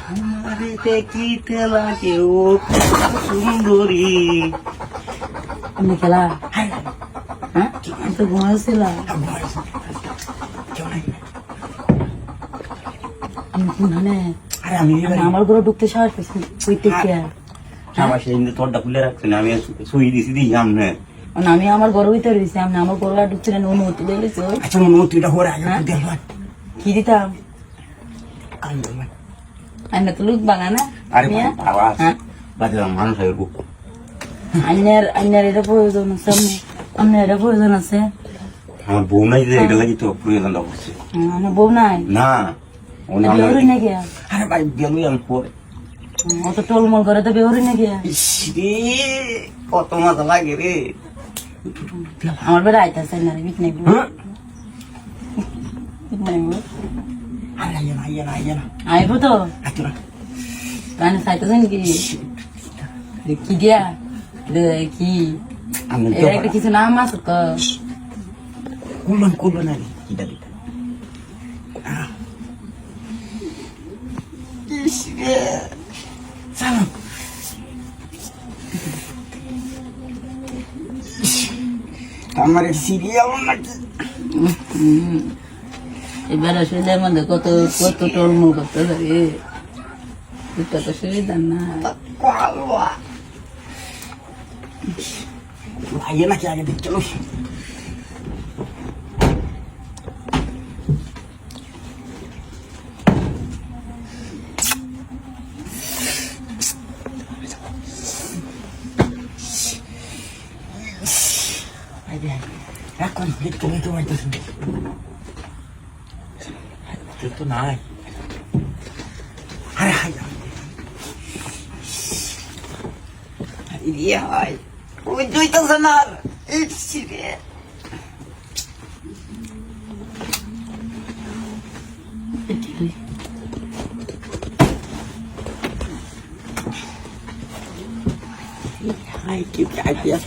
আমারে দেখিতে লাগে ও সুন্দরী। আমি খেলা হ্যাঁ আমি তো ঘুমাইছিলাম। মানে আরে আমি আমার ঘরে ঢুকতে সাহস পেয়েছি কইতে কি আমার সেই তোরটা খুলে রাখছি না, আমি শুই দিছি দিই সামনে। আমি আমার ঘরে হইতে রয়েছি, আমি আমার ঘরে আর ঢুকছি না, অনুমতি দিয়েছি। আচ্ছা অনুমতিটা হরে আগে দেখলাম কি দিতাম আমি তো লুক বাঙা না। আরে বাজলাম মানুষ হয়ে বুক আইনার এটা প্রয়োজন আছে, আপনার এটা প্রয়োজন আছে। আমার বউ নাই যে এটা লাগি তো প্রয়োজনটা করছে। আমার বউ নাই না বেহরি নাকি? আরে ভাই গেলুই আমি পরে অত টলমল করে তো বেহরি নাকি? কত মজা লাগে রে। আমার বেড়া আইতাছে না রে, বিক নাই আইব তো কানে চাইতেছেন কি কি দিয়া কি এর একটা কিছু নাম আছে তো কুলন আরে কিটা দিটা সালাম আমার সিরিয়াল নাকি এবার শরীরের মধ্যে কত কত টলমল করতে পারে, এটা তো সুবিধা না। ভাইয়া নাকি আগে দিক চলো এখন দেখতে নিতে পারতেছি তো নাই। আরে হাই হাই ওই দুইটা না রে হাই কি আইডিয়া